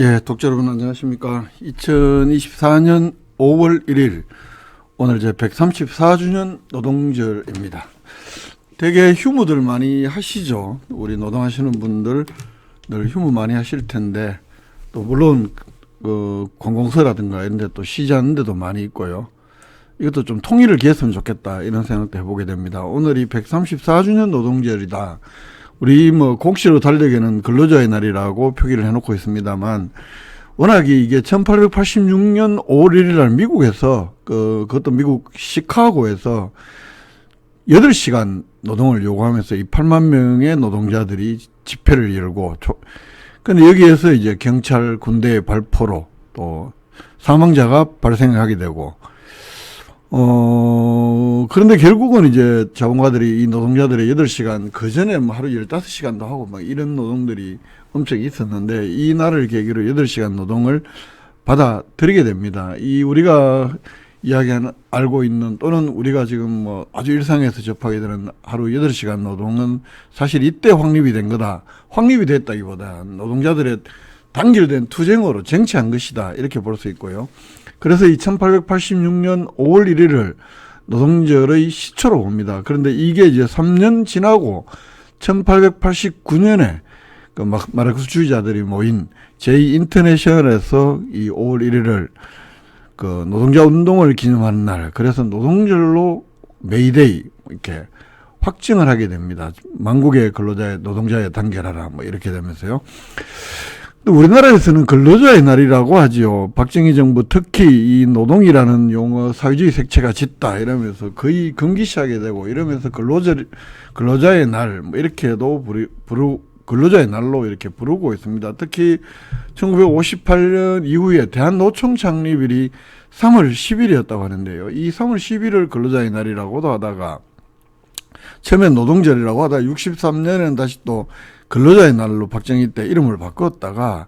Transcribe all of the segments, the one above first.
예, 독자 여러분 안녕하십니까. 2024년 5월 1일 오늘 제 134주년 노동절입니다. 되게 휴무들 많이 하시죠. 우리 노동하시는 분들 늘 휴무 많이 하실 텐데 또 물론 그 관공서라든가 이런 데 또 쉬지 않는 데도 많이 있고요. 이것도 좀 통일을 기했으면 좋겠다 이런 생각도 해보게 됩니다. 오늘이 134주년 노동절이다. 우리 공시로 달력에는 근로자의 날이라고 표기를 해놓고 있습니다만, 워낙에 이게 1886년 5월 1일 날 미국에서 그것도 미국 시카고에서 8시간 노동을 요구하면서 이 8만 명의 노동자들이 집회를 열고, 근데 여기에서 이제 경찰 군대의 발포로 또 사망자가 발생하게 되고, 그런데 결국은 이제 자본가들이 이 노동자들의 8시간, 그 전에 하루 15시간도 하고 막 이런 노동들이 엄청 있었는데, 이 날을 계기로 8시간 노동을 받아들이게 됩니다. 이 우리가 알고 있는, 또는 우리가 지금 아주 일상에서 접하게 되는 하루 8시간 노동은 사실 이때 확립이 된 거다. 확립이 됐다기보다 노동자들의 단결된 투쟁으로 쟁취한 것이다. 이렇게 볼 수 있고요. 그래서 1886년 5월 1일을 노동절의 시초로 봅니다. 그런데 이게 이제 3년 지나고 1889년에 그 마르크스주의자들이 모인 제2인터내셔널에서 이 5월 1일을 그 노동자 운동을 기념하는 날, 그래서 노동절로 메이데이 이렇게 확정을 하게 됩니다. 만국의 근로자의 노동자의 단결하라 이렇게 되면서요. 우리나라에서는 근로자의 날이라고 하지요. 박정희 정부 특히 이 노동이라는 용어 사회주의 색채가 짙다 이러면서 거의 금기시하게 되고 이러면서 근로자의 날 이렇게도 근로자의 날로 이렇게 부르고 있습니다. 특히 1958년 이후에 대한노총 창립일이 3월 10일이었다고 하는데요. 이 3월 10일을 근로자의 날이라고도 하다가 처음엔 노동절이라고 하다가 63년에는 다시 또 근로자의 날로 박정희 때 이름을 바꿨다가,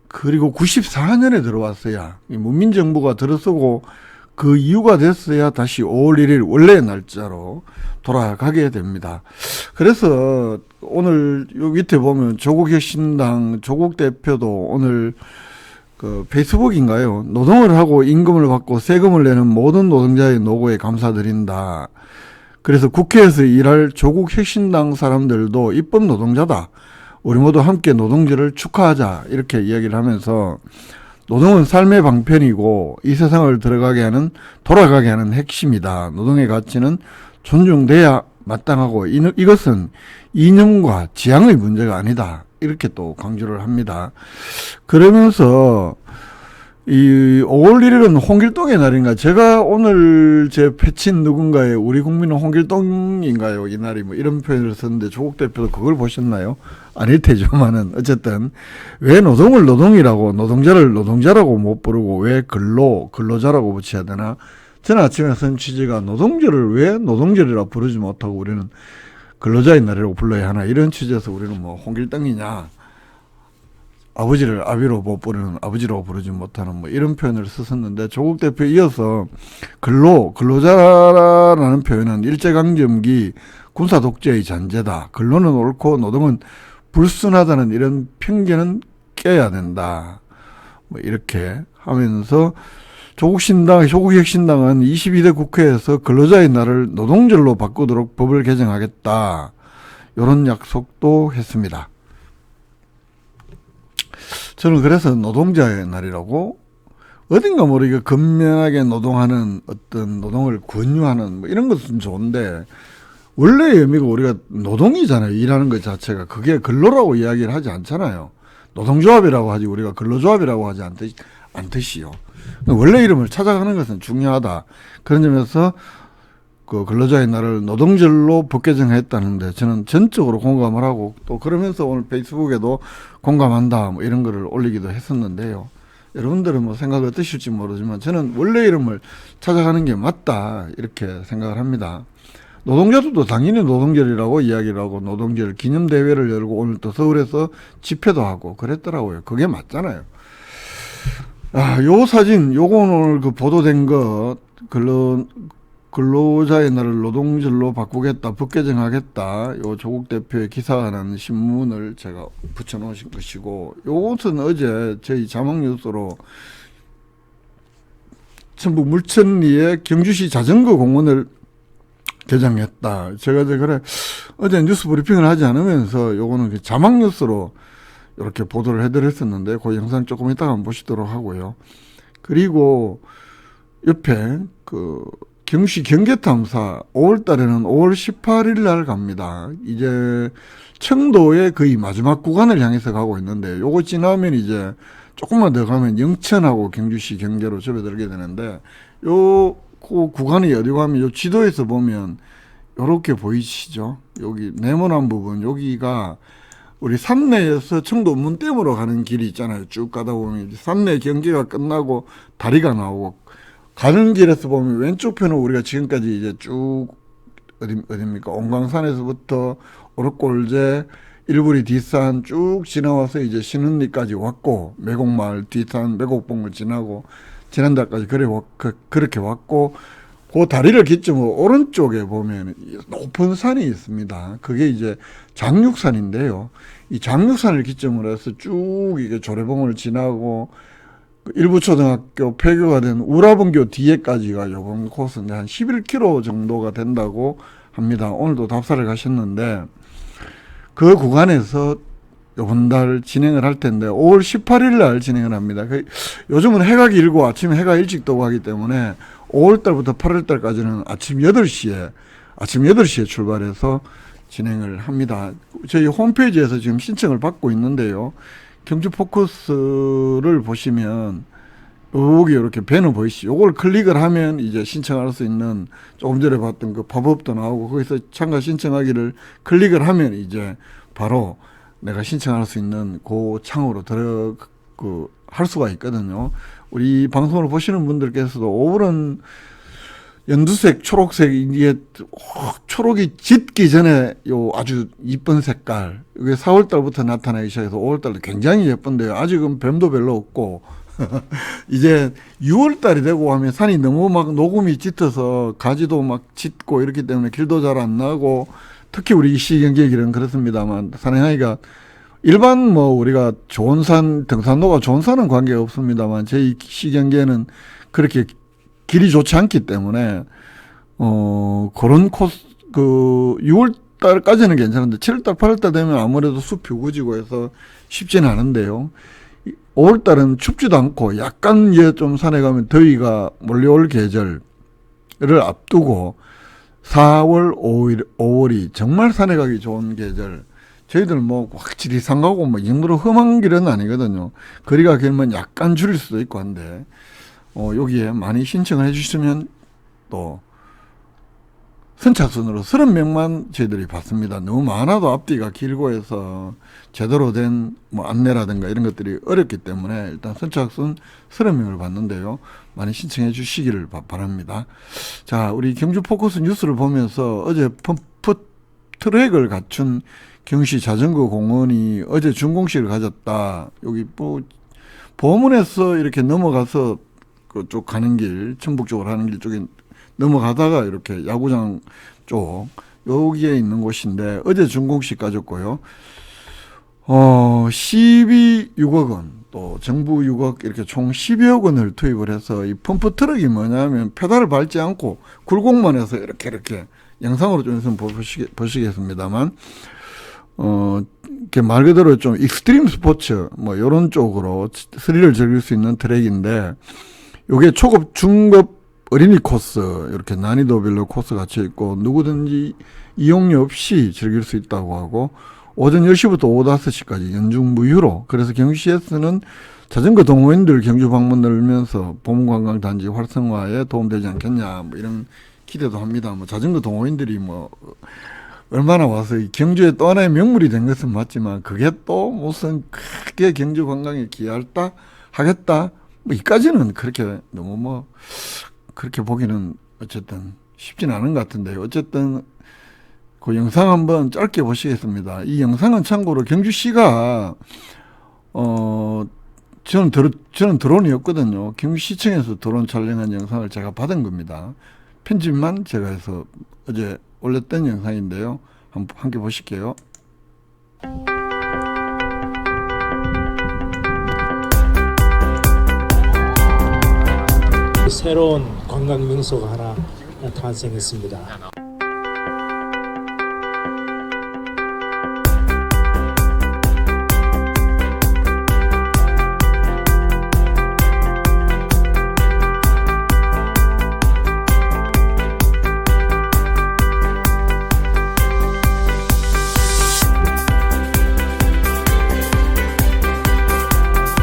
그리고 94년에 들어왔어야, 문민정부가 들어서고 그 이유가 됐어야 다시 5월 1일 원래의 날짜로 돌아가게 됩니다. 그래서 오늘 요 밑에 보면 조국혁신당 조국 대표도 오늘 그 페이스북인가요? 노동을 하고 임금을 받고 세금을 내는 모든 노동자의 노고에 감사드린다. 그래서 국회에서 일할 조국 혁신당 사람들도 입법 노동자다. 우리 모두 함께 노동절을 축하하자. 이렇게 이야기를 하면서 노동은 삶의 방편이고 이 세상을 돌아가게 하는 핵심이다. 노동의 가치는 존중돼야 마땅하고 이것은 이념과 지향의 문제가 아니다. 이렇게 또 강조를 합니다. 그러면서 이 5월 1일은 홍길동의 날인가? 제가 오늘 제 패친 누군가의 우리 국민은 홍길동인가요? 이 날이 이런 표현을 썼는데 조국 대표도 그걸 보셨나요? 아닐 테지만은 어쨌든 왜 노동을 노동이라고, 노동자를 노동자라고 못 부르고 왜 근로자라고 붙여야 되나? 저는 아침에 쓴 취지가 노동절을 왜 노동절이라 부르지 못하고 우리는 근로자의 날이라고 불러야 하나? 이런 취지에서 우리는 홍길동이냐? 아버지를 아비로 못 부르는, 아버지로 부르지 못하는 이런 표현을 썼었는데, 조국 대표에 이어서 근로자라는 표현은 일제강점기 군사 독재의 잔재다. 근로는 옳고 노동은 불순하다는 이런 편견은 깨야 된다. 이렇게 하면서 조국혁신당은 22대 국회에서 근로자의 날을 노동절로 바꾸도록 법을 개정하겠다. 이런 약속도 했습니다. 저는 그래서 노동자의 날이라고, 어딘가 모르게 근면하게 노동하는 어떤 노동을 권유하는 이런 것은 좋은데, 원래의 의미가 우리가 노동이잖아요. 일하는 것 자체가. 그게 근로라고 이야기를 하지 않잖아요. 노동조합이라고 하지 우리가 근로조합이라고 하지 않듯이요. 원래 이름을 찾아가는 것은 중요하다. 그런 점에서 그 근로자의 날을 노동절로 법개정했다는데 저는 전적으로 공감을 하고, 또 그러면서 오늘 페이스북에도 공감한다 이런 거를 올리기도 했었는데요. 여러분들은 생각 어떠실지 모르지만 저는 원래 이름을 찾아가는 게 맞다 이렇게 생각을 합니다. 노동자들도 당연히 노동절이라고 이야기를 하고 노동절 기념대회를 열고 오늘 또 서울에서 집회도 하고 그랬더라고요. 그게 맞잖아요. 요 사진, 요거 오늘 보도된 거, 근로자의 날을 노동절로 바꾸겠다, 법 개정하겠다. 요 조국 대표의 기사가 난 신문을 제가 붙여놓으신 것이고, 요것은 어제 저희 자막뉴스로 전북 물천리의 경주시 자전거 공원을 개장했다. 제가 그래 어제 뉴스 브리핑을 하지 않으면서 요거는 자막뉴스로 이렇게 보도를 해드렸었는데, 그 영상 조금 이따가 한번 보시도록 하고요. 그리고 옆에 경시 경계탐사 5월 달에는 5월 18일 날 갑니다. 이제 청도의 거의 마지막 구간을 향해서 가고 있는데, 요거 지나면 이제 조금만 더 가면 영천하고 경주시 경계로 접어들게 되는데, 그 구간이 어디 가면 요 지도에서 보면 요렇게 보이시죠? 여기 네모난 부분, 여기가 우리 산내에서 청도 문댐으로 가는 길이 있잖아요. 쭉 가다 보면 산내 경계가 끝나고 다리가 나오고, 가는 길에서 보면 왼쪽 편은 우리가 지금까지 이제 쭉 어디입니까? 옹광산에서부터 오르골제, 일부리 뒷산 쭉 지나와서 이제 신흥리까지 왔고, 매곡마을 뒷산 매곡봉을 지나고 지난달까지 그렇게 왔고, 그 다리를 기점으로 오른쪽에 보면 높은 산이 있습니다. 그게 이제 장육산인데요. 이 장육산을 기점으로 해서 쭉 이게 조례봉을 지나고 일부초등학교 폐교가 된 우라분교 뒤에까지가 요번 코스인데 한 11km 정도가 된다고 합니다. 오늘도 답사를 가셨는데, 그 구간에서 요번 달 진행을 할 텐데 5월 18일 날 진행을 합니다. 요즘은 해가 길고 아침에 해가 일찍 뜨고 하기 때문에 5월 달부터 8월 달까지는 아침 8시에 출발해서 진행을 합니다. 저희 홈페이지에서 지금 신청을 받고 있는데요. 경주 포커스를 보시면 여기 이렇게 배너 보이시죠? 요걸 클릭을 하면 이제 신청할 수 있는, 조금 전에 봤던 그 팝업도 나오고, 거기서 참가 신청하기를 클릭을 하면 이제 바로 내가 신청할 수 있는 그 창으로 할 수가 있거든요. 우리 방송을 보시는 분들께서도 5월은 연두색, 초록색, 이게 초록이 짙기 전에 요 아주 이쁜 색깔, 이게 4월 달부터 나타나기 시작해서 5월 달도 굉장히 예쁜데요. 아직은 뱀도 별로 없고 이제 6월 달이 되고 하면 산이 너무 막 녹음이 짙어서 가지도 막 짙고 이렇기 때문에 길도 잘 안 나고, 특히 우리 시경계 길은 그렇습니다만 산행하기가 일반 우리가 좋은 산, 등산로가 좋은 산은 관계가 없습니다만 저희 시경계는 그렇게 길이 좋지 않기 때문에 그런 코스 6월 달까지는 괜찮은데 7월 달, 8월 달 되면 아무래도 숲이 우거지고 해서 쉽지는 않은데요. 5월 달은 춥지도 않고 약간 이제 좀 산에 가면 더위가 몰려올 계절을 앞두고 4월, 5월이 정말 산에 가기 좋은 계절. 저희들 확실히 상가고 이 정도로 험한 길은 아니거든요. 거리가 길면 약간 줄일 수도 있고 한데, 여기에 많이 신청을 해주시면 또 선착순으로 30명만 저희들이 받습니다. 너무 많아도 앞뒤가 길고 해서 제대로 된 안내라든가 이런 것들이 어렵기 때문에 일단 선착순 30명을 받는데요. 많이 신청해 주시기를 바랍니다. 자, 우리 경주 포커스 뉴스를 보면서 어제 펌프 트랙을 갖춘 경시 자전거 공원이 어제 준공식을 가졌다. 여기 보문에서 이렇게 넘어가서 그쪽 가는 길, 천북 쪽으로 하는 길 쪽에 넘어가다가 이렇게 야구장 쪽 여기에 있는 곳인데 어제 준공식 가졌고요. 시비 6억 원, 또 정부 6억, 이렇게 총 12억 원을 투입을 해서, 이 펌프 트럭이 뭐냐면 페달을 밟지 않고 굴곡만 해서 이렇게 영상으로 좀 있으면 보시겠습니다만, 이렇게 말 그대로 좀 익스트림 스포츠 요런 쪽으로 스릴을 즐길 수 있는 트랙인데, 요게 초급, 중급, 어린이 코스, 이렇게 난이도별로 코스 갇혀 있고 누구든지 이용료 없이 즐길 수 있다고 하고, 오전 10시부터 오후 5시까지 연중 무휴로, 그래서 경주시에서는 자전거 동호인들 경주 방문 늘면서 보문관광단지 활성화에 도움되지 않겠냐 이런 기대도 합니다. 자전거 동호인들이 얼마나 와서 이 경주에 또 하나의 명물이 된 것은 맞지만, 그게 또 무슨 크게 경주 관광에 기여할다 하겠다 이까지는 그렇게 너무 그렇게 보기는 어쨌든 쉽진 않은 것 같은데요. 어쨌든 그 영상 한번 짧게 보시겠습니다. 이 영상은 참고로 경주시가 저는 드론이었거든요. 경주시청에서 드론 촬영한 영상을 제가 받은 겁니다. 편집만 제가 해서 어제 올렸던 영상인데요. 함께 보실게요. 새로운 관광 명소가 하나 탄생했습니다.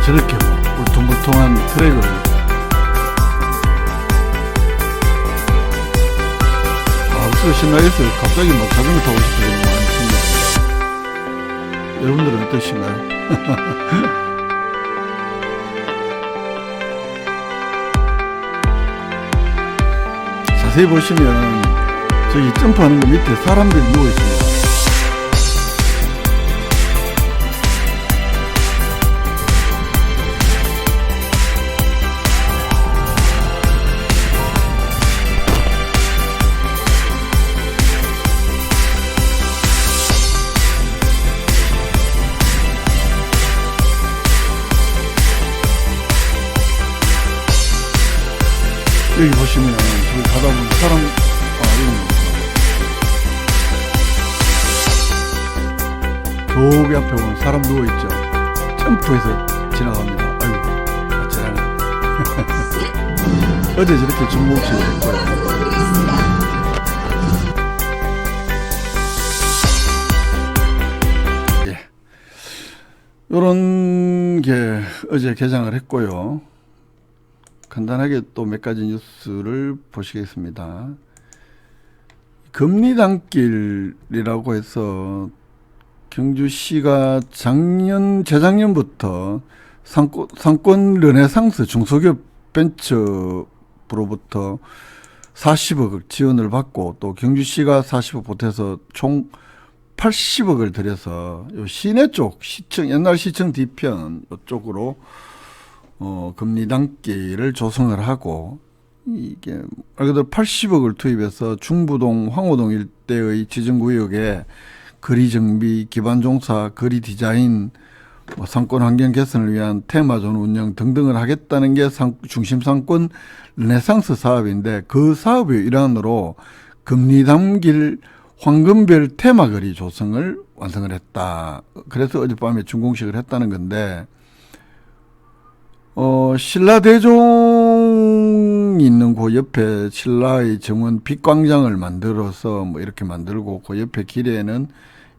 저렇게 울퉁불퉁한 트랙을 웃어 신나겠어요. 갑자기 막 자전거 타고 싶어요. 여러분들은 어떠신가요? 자세히 보시면 저기 점프하는 거 밑에 사람들이 누워 있습니다. 여기 보시면 저기 가다 보면 사람 이런 거 저기 앞에 보면 사람 누워있죠. 점프해서 지나갑니다. 아이고 아찔하네. 어제 저렇게 중국식으로 했고요. 예. 요런 게 어제 개장을 했고요. 간단하게 또 몇 가지 뉴스를 보시겠습니다. 금리단길이라고 해서 경주시가 재작년부터 상권 르네상스 중소기업 벤처부로부터 40억 지원을 받고 또 경주시가 40억 보태서 총 80억을 들여서 요 시내 쪽 시청 옛날 시청 뒤편 이쪽으로 금리단길을 조성을 하고 이게 말 그대로 80억을 투입해서 중부동 황호동 일대의 지정구역에 거리 정비, 기반 종사, 거리 디자인, 상권 환경 개선을 위한 테마존 운영 등등을 하겠다는 게 중심 상권 르네상스 사업인데 그 사업의 일환으로 금리단길 황금별 테마거리 조성을 완성을 했다. 그래서 어젯밤에 준공식을 했다는 건데 신라대종이 있는 그 옆에 신라의 정원 빛광장을 만들어서 뭐 이렇게 만들고 그 옆에 길에는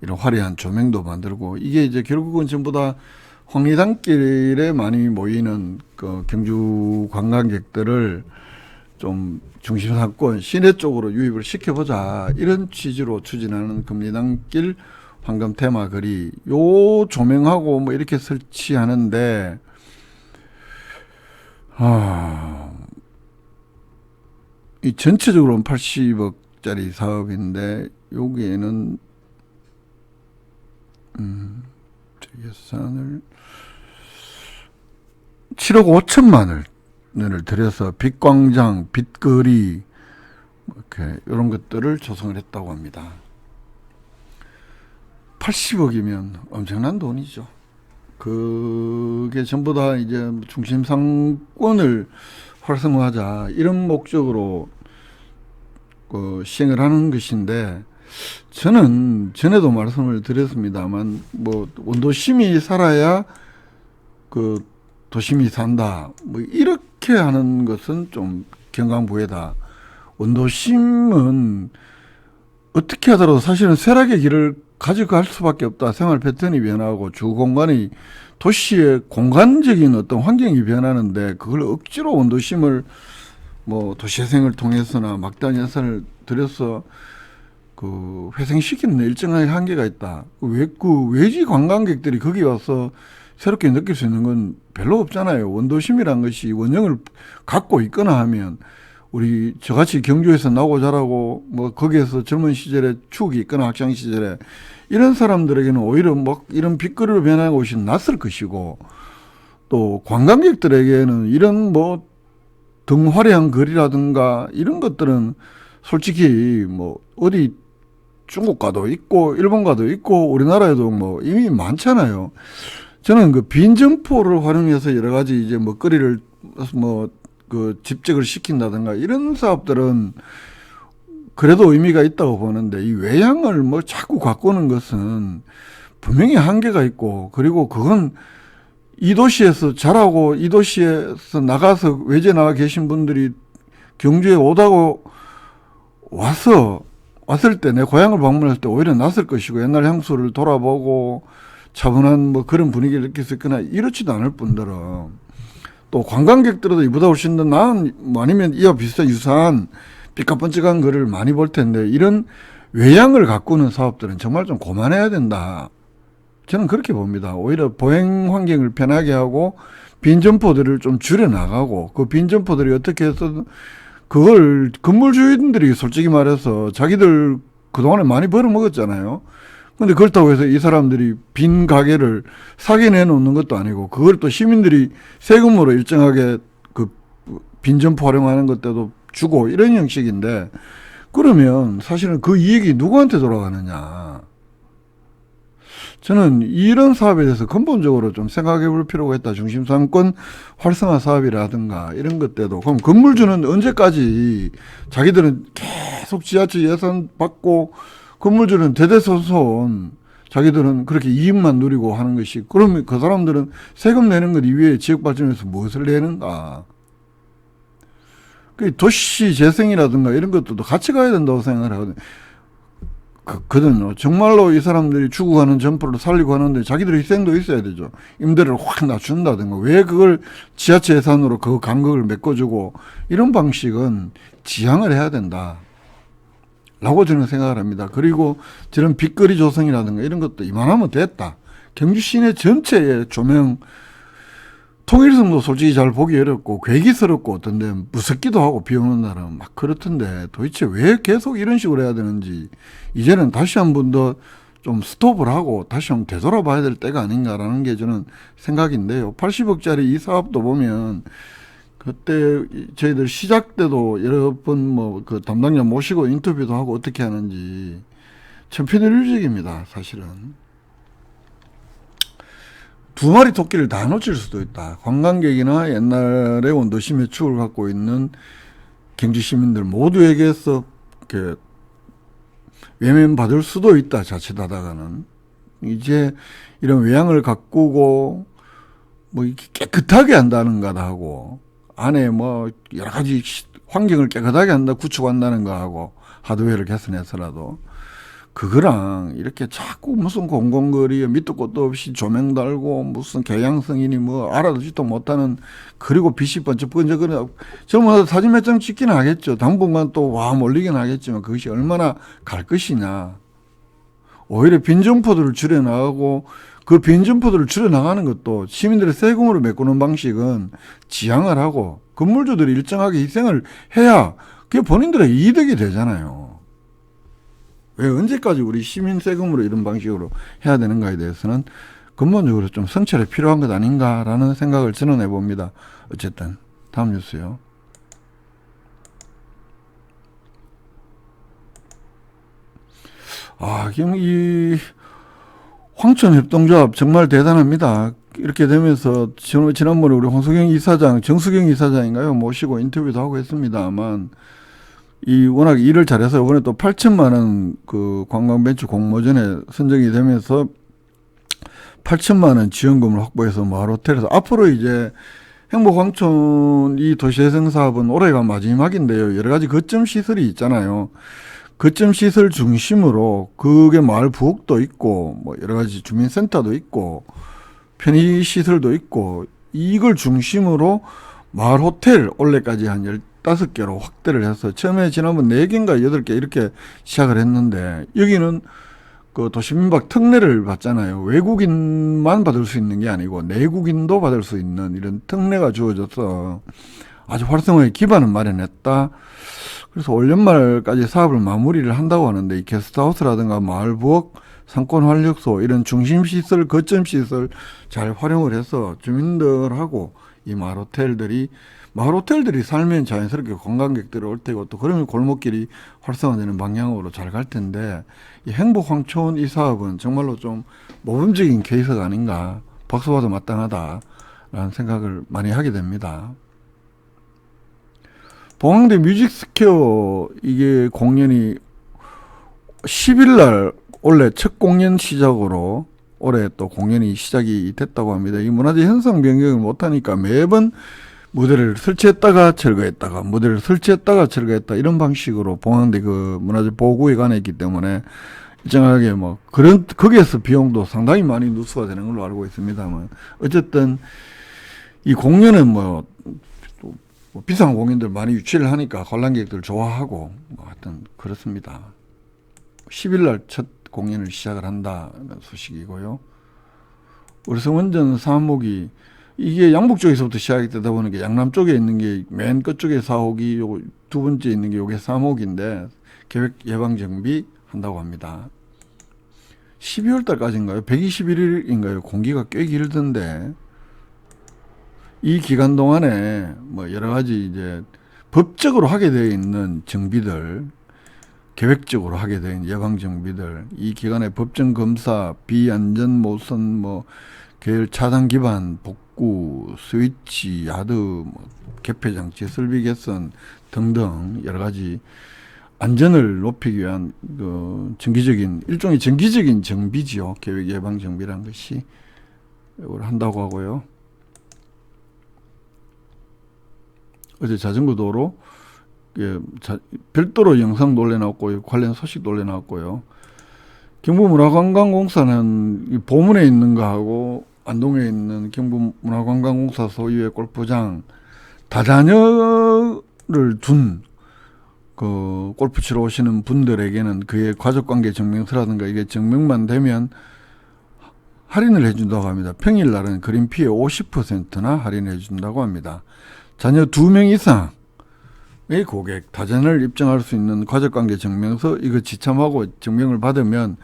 이런 화려한 조명도 만들고 이게 이제 결국은 전부 다 황리단길에 많이 모이는 그 경주 관광객들을 좀 중심 상권 시내 쪽으로 유입을 시켜보자 이런 취지로 추진하는 금리단길 황금 테마 거리 요 조명하고 뭐 이렇게 설치하는데 이 전체적으로는 80억짜리 사업인데 여기에는 예산을 7억 5천만 원을 들여서 빛광장, 빛거리 이렇게 이런 것들을 조성을 했다고 합니다. 80억이면 엄청난 돈이죠. 그게 전부 다 이제 중심 상권을 활성화하자 이런 목적으로 시행을 하는 것인데 저는 전에도 말씀을 드렸습니다만 뭐 원도심이 살아야 그 도심이 산다 뭐 이렇게 하는 것은 좀 경강부회다. 원도심은 어떻게 하더라도 사실은 쇠락의 길을 가져갈 수밖에 없다. 생활 패턴이 변하고 주 공간이 도시의 공간적인 어떤 환경이 변하는데 그걸 억지로 원도심을 뭐 도시재생을 통해서나 막대한 예산을 들여서 그 회생시키는 일정한 한계가 있다. 그 외지 관광객들이 거기 와서 새롭게 느낄 수 있는 건 별로 없잖아요. 원도심이란 것이 원형을 갖고 있거나 하면 우리 저같이 경주에서 나고 자라고 뭐 거기에서 젊은 시절에 추억이 있거나 학창 시절에 이런 사람들에게는 오히려 막 이런 빛거리로 변하는 곳이 낯설 것이고 또 관광객들에게는 이런 뭐 등 화려한 거리라든가 이런 것들은 솔직히 뭐 어디 중국 가도 있고 일본 가도 있고 우리나라에도 뭐 이미 많잖아요. 저는 그 빈점포를 활용해서 여러 가지 이제 먹거리를 뭐 그 집적을 시킨다든가 이런 사업들은 그래도 의미가 있다고 보는데, 이 외양을 뭐 자꾸 가꾸는 것은 분명히 한계가 있고, 그리고 그건 이 도시에서 자라고 이 도시에서 나가서 외지에 나가 계신 분들이 경주에 오다고 왔을 때 내 고향을 방문할 때 오히려 낯설 것이고, 옛날 향수를 돌아보고 차분한 뭐 그런 분위기를 느낄 수 있거나 이렇지도 않을 뿐더러, 또 관광객들도 이보다 훨씬 더 나은, 뭐 아니면 이와 비슷한 유사한 삐까뻔쩍한 거를 많이 볼 텐데, 이런 외양을 가꾸는 사업들은 정말 좀 고만해야 된다. 저는 그렇게 봅니다. 오히려 보행 환경을 편하게 하고 빈 점포들을 좀 줄여 나가고, 그 빈 점포들이 어떻게 해서 그걸 건물주인들이 솔직히 말해서 자기들 그동안에 많이 벌어먹었잖아요. 근데 그렇다고 해서 이 사람들이 빈 가게를 사게 내놓는 것도 아니고, 그걸 또 시민들이 세금으로 일정하게 그 빈 점포 활용하는 것때도 주고 이런 형식인데, 그러면 사실은 그 이익이 누구한테 돌아가느냐. 저는 이런 사업에 대해서 근본적으로 좀 생각해 볼 필요가 있다. 중심상권 활성화 사업이라든가 이런 것 때도. 그럼 건물주는 언제까지 자기들은 계속 지하철 예산 받고, 건물주는 대대손손 자기들은 그렇게 이익만 누리고 하는 것이, 그러면 그 사람들은 세금 내는 것 이외에 지역발전에서 무엇을 내는가. 그 도시 재생이라든가 이런 것들도 같이 가야 된다고 생각을 하거든요. 거든요. 정말로 이 사람들이 죽어가는 점포를 살리고 하는데 자기들의 희생도 있어야 되죠. 임대료를 확 낮춘다든가. 왜 그걸 지하철 예산으로 그 간격을 메꿔주고, 이런 방식은 지양을 해야 된다 라고 저는 생각을 합니다. 그리고 저런 빗거리 조성이라든가 이런 것도 이만하면 됐다. 경주 시내 전체의 조명, 통일성도 솔직히 잘 보기 어렵고 괴기스럽고 어떤 데 무섭기도 하고 비 오는 날은 막 그렇던데, 도대체 왜 계속 이런 식으로 해야 되는지 이제는 다시 한 번 더 좀 스톱을 하고 다시 한번 되돌아봐야 될 때가 아닌가라는 게 저는 생각인데요. 80억짜리 이 사업도 보면 그때 저희들 시작 때도 여러 번 뭐 그 담당자 모시고 인터뷰도 하고 어떻게 하는지 천편일률적입니다. 사실은. 두 마리 토끼를 다 놓칠 수도 있다. 관광객이나 옛날에 원도심의 추억을 갖고 있는 경주 시민들 모두에게서 이렇게 외면받을 수도 있다. 자칫하다가는. 이제 이런 외양을 가꾸고 뭐 이렇게 깨끗하게 한다는가 하고, 안에 뭐 여러 가지 환경을 깨끗하게 한다, 구축한다는 거 하고, 하드웨어를 개선해서라도 그거랑 이렇게 자꾸 무슨 공공거리에 밑도 끝도 없이 조명 달고 무슨 교양성이니 뭐 알아듣지도 못하는, 그리고 빛이 번쩍번쩍거려. 저뭐 사진 몇 장 찍긴 하겠죠. 당분간 또 와 몰리긴 하겠지만 그것이 얼마나 갈 것이냐. 오히려 빈점포들을 줄여나가고, 그 빈점포들을 줄여나가는 것도 시민들의 세금으로 메꾸는 방식은 지양을 하고, 건물주들이 일정하게 희생을 해야 그게 본인들의 이득이 되잖아요. 왜 언제까지 우리 시민 세금으로 이런 방식으로 해야 되는가에 대해서는 근본적으로 좀 성찰이 필요한 것 아닌가라는 생각을 저는 해봅니다. 어쨌든 다음 뉴스요. 이 황천협동조합 정말 대단합니다. 이렇게 되면서 지난번에 우리 홍석영 이사장, 정수경 이사장인가요? 모시고 인터뷰도 하고 했습니다만, 이 워낙 일을 잘해서 이번에 또 8천만 원 그 관광벤처 공모전에 선정이 되면서 8천만 원 지원금을 확보해서 마을호텔에서 앞으로 이제 행복황천 이 도시재생 사업은 올해가 마지막인데요. 여러 가지 거점 시설이 있잖아요. 거점 시설 중심으로 그게 마을 부엌도 있고 뭐 여러 가지 주민센터도 있고 편의 시설도 있고, 이걸 중심으로 마을 호텔 올해까지 한 15개로 확대를 해서, 처음에 지난번 4개인가 8개 이렇게 시작을 했는데, 여기는 그 도시민박 특례를 받잖아요. 외국인만 받을 수 있는 게 아니고 내국인도 받을 수 있는 이런 특례가 주어져서 아주 활성화의 기반을 마련했다. 그래서 올 연말까지 사업을 마무리를 한다고 하는데, 이 게스트하우스라든가 마을부엌, 상권활력소 이런 중심시설, 거점시설 잘 활용을 해서 주민들하고 이 마을호텔들이 살면 자연스럽게 관광객들이 올 테고 또 그러면 골목길이 활성화되는 방향으로 잘 갈 텐데 이 행복황촌 이 사업은 정말로 좀 모범적인 케이스가 아닌가, 박수받아 마땅하다라는 생각을 많이 하게 됩니다. 봉황대 뮤직스퀘어 이게 공연이 10일 날 원래 첫 공연 시작으로 올해 또 공연이 시작이 됐다고 합니다. 이 문화재 현상 변경을 못하니까 매번 무대를 설치했다가 철거했다가 무대를 설치했다가 철거했다 이런 방식으로 봉황대 그 문화재 보호구역안에 있기 때문에 일정하게 뭐 그런 거기에서 비용도 상당히 많이 누수가 되는 걸로 알고 있습니다만 어쨌든 이 공연은 뭐 비싼 공연들 많이 유치를 하니까 관람객들 좋아하고 뭐 하여튼 그렇습니다. 10일 날 첫 공연을 시작을 한다는 소식이고요. 우리 성원전 사목이 이게 양북 쪽에서부터 시작이 되다 보니까 양남 쪽에 있는 게 맨 끝쪽에 사옥이 요 두 번째 있는 게 요게 사목인데 계획 예방 정비 한다고 합니다. 12월 달까지인가요? 121일인가요? 공기가 꽤 길던데 이 기간 동안에 뭐 여러 가지 이제 법적으로 하게 되어 있는 정비들, 계획적으로 하게 된 예방 정비들, 이 기간에 법정 검사, 비안전 모선, 뭐 계열 차단 기반, 복구, 스위치, 야드, 뭐 개폐 장치, 설비 개선 등등 여러 가지 안전을 높이기 위한 그 정기적인 일종의 정기적인 정비지요. 계획 예방 정비라는 것이 이걸 한다고 하고요. 어제 자전거 도로 별도로 영상도 올려놨고요. 관련 소식도 올려놨고요. 경부문화관광공사는 보문에 있는 거하고 안동에 있는 경부문화관광공사 소유의 골프장 다자녀를 둔 그 골프 치러 오시는 분들에게는 그의 가족관계 증명서라든가 이게 증명만 되면 할인을 해준다고 합니다. 평일 날은 그린피에 50%나 할인해 준다고 합니다. 자녀 2명 이상의 고객, 다자녀를 입증할 수 있는 가족관계 증명서 이거 지참하고 증명을 받으면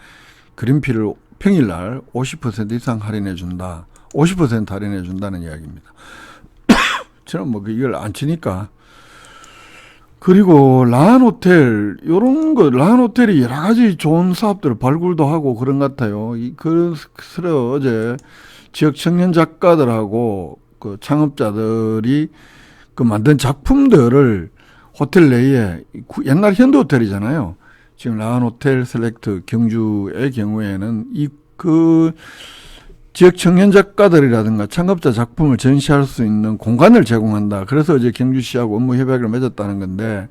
그린피를 평일날 50% 이상 할인해 준다. 50% 할인해 준다는 이야기입니다. 저는 뭐 이걸 안 치니까. 그리고 라한호텔 요런 거 라한호텔이 여러 가지 좋은 사업들을 발굴도 하고 그런 것 같아요. 그래서 어제 지역 청년 작가들하고 그 창업자들이 그 만든 작품들을 호텔 내에 옛날 현대호텔이잖아요. 지금 라한호텔 셀렉트 경주의 경우에는 그 지역 청년 작가들이라든가 창업자 작품을 전시할 수 있는 공간을 제공한다. 그래서 이제 경주시하고 업무 협약을 맺었다는 건데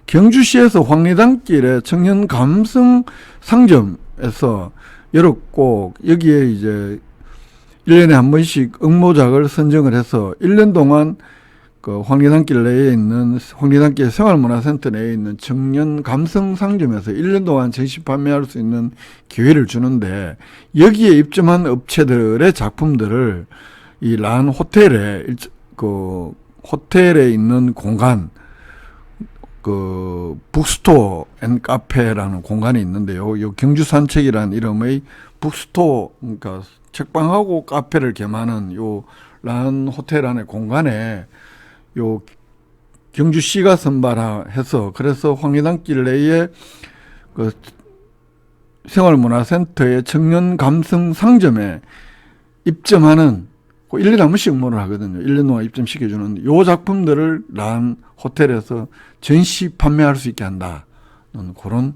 경주시에서 황리단길에 청년 감성 상점에서 열었고 여기에 이제 1년에 한 번씩 응모작을 선정을 해서 1년 동안 그 황리단길 내에 있는 황리단길 생활문화센터 내에 있는 청년 감성 상점에서 1년 동안 전시 판매할 수 있는 기회를 주는데 여기에 입점한 업체들의 작품들을 이 란 호텔에 그 호텔에 있는 공간 그 북스토어 앤 카페라는 공간이 있는데요. 요 경주 산책이라는 이름의 북스토어 그러니까 책방하고 카페를 겸하는 요 란 호텔 안의 공간에 요 경주시가 선발해서 그래서 황리단길 내에 그 생활문화센터의 청년 감성 상점에 입점하는 1년에 한 번씩 응모를 하거든요. 1년 동안 입점시켜주는 요 작품들을 란 호텔에서 전시 판매할 수 있게 한다. 그런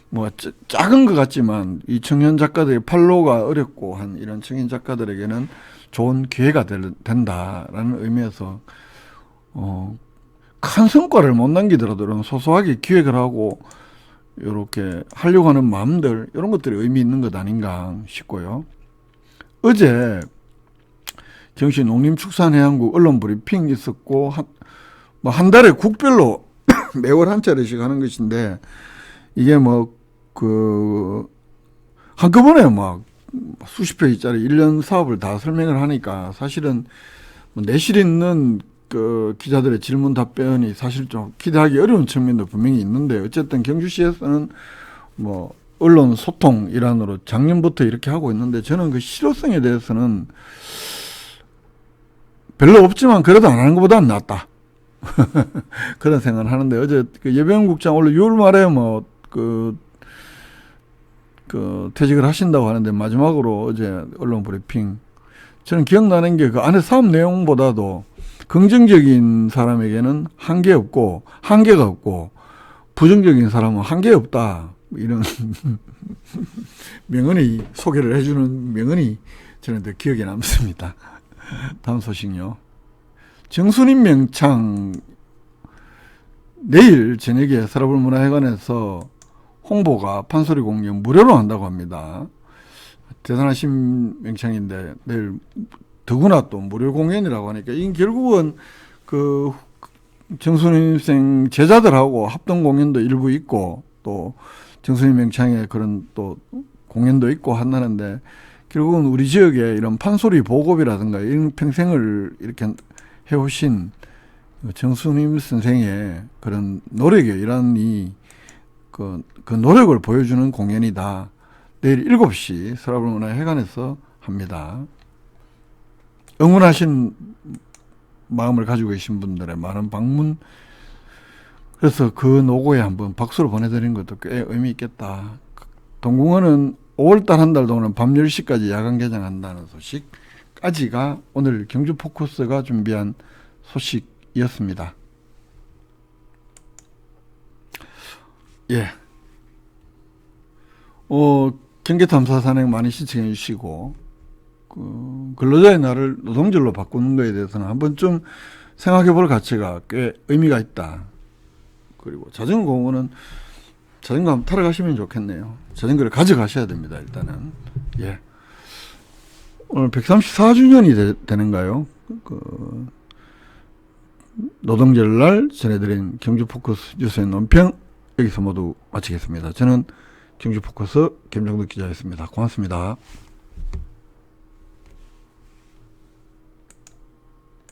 뭐 작은 것 같지만 이 청년 작가들의 팔로우가 어렵고 한 이런 청년 작가들에게는 좋은 기회가 된다라는 의미에서 큰 성과를 못 남기더라도 소소하게 기획을 하고 이렇게 하려고 하는 마음들 이런 것들이 의미 있는 것 아닌가 싶고요. 어제 경시 농림축산해양국 언론 브리핑 있었고 한 달에 국별로 매월 한 차례씩 하는 것인데 이게 뭐 한꺼번에 막 수십 페이지짜리 1년 사업을 다 설명을 하니까 사실은 뭐 내실 있는 그 기자들의 질문 답변이 사실 좀 기대하기 어려운 측면도 분명히 있는데 어쨌든 경주시에서는 뭐 언론 소통 일환으로 작년부터 이렇게 하고 있는데 저는 그 실효성에 대해서는 별로 없지만 그래도 안 하는 것보다는 낫다. 그런 생각을 하는데, 어제 그 예병 국장 원래 6월 말에 퇴직을 하신다고 하는데, 마지막으로 어제 언론 브리핑, 저는 기억나는 게 그 안에 사업 내용보다도 긍정적인 사람에게는 한계가 없고, 부정적인 사람은 한계 없다. 이런 명언이, 소개를 해주는 명언이 저는 더 기억에 남습니다. 다음 소식요. 정순인 명창, 내일 저녁에 서라불문화회관에서 홍보가 판소리 공연 무료로 한다고 합니다. 대단하신 명창인데 내일 더구나 또 무료 공연이라고 하니까 이 결국은 그 정순인 생 제자들하고 합동 공연도 일부 있고 또 정순인 명창의 그런 또 공연도 있고 한다는데, 결국은 우리 지역에 이런 판소리 보급이라든가 이런 평생을 이렇게 해오신 정순임 선생의 그런 노력의 일환이 그 노력을 보여주는 공연이다. 내일 7시 서라불문화회관에서 합니다. 응원하신 마음을 가지고 계신 분들의 많은 방문, 그래서 그 노고에 한번 박수를 보내드리는 것도 꽤 의미 있겠다. 동궁원은 5월달 한 달 동안 밤 10시까지 야간 개장한다는 소식까지가 오늘 경주 포커스가 준비한 소식이었습니다. 예. 경계탐사 산행 많이 시청해 주시고, 근로자의 날을 노동절로 바꾸는 것에 대해서는 한번 좀 생각해 볼 가치가 꽤 의미가 있다. 그리고 자전거 공원은 자전거 한번 타러 가시면 좋겠네요. 자전거를 가져가셔야 됩니다, 일단은. 예. 오늘 134주년이 되는가요? 노동절 날 전해드린 경주 포커스 뉴스의 논평 여기서 모두 마치겠습니다. 저는 경주 포커스 김정득 기자였습니다. 고맙습니다.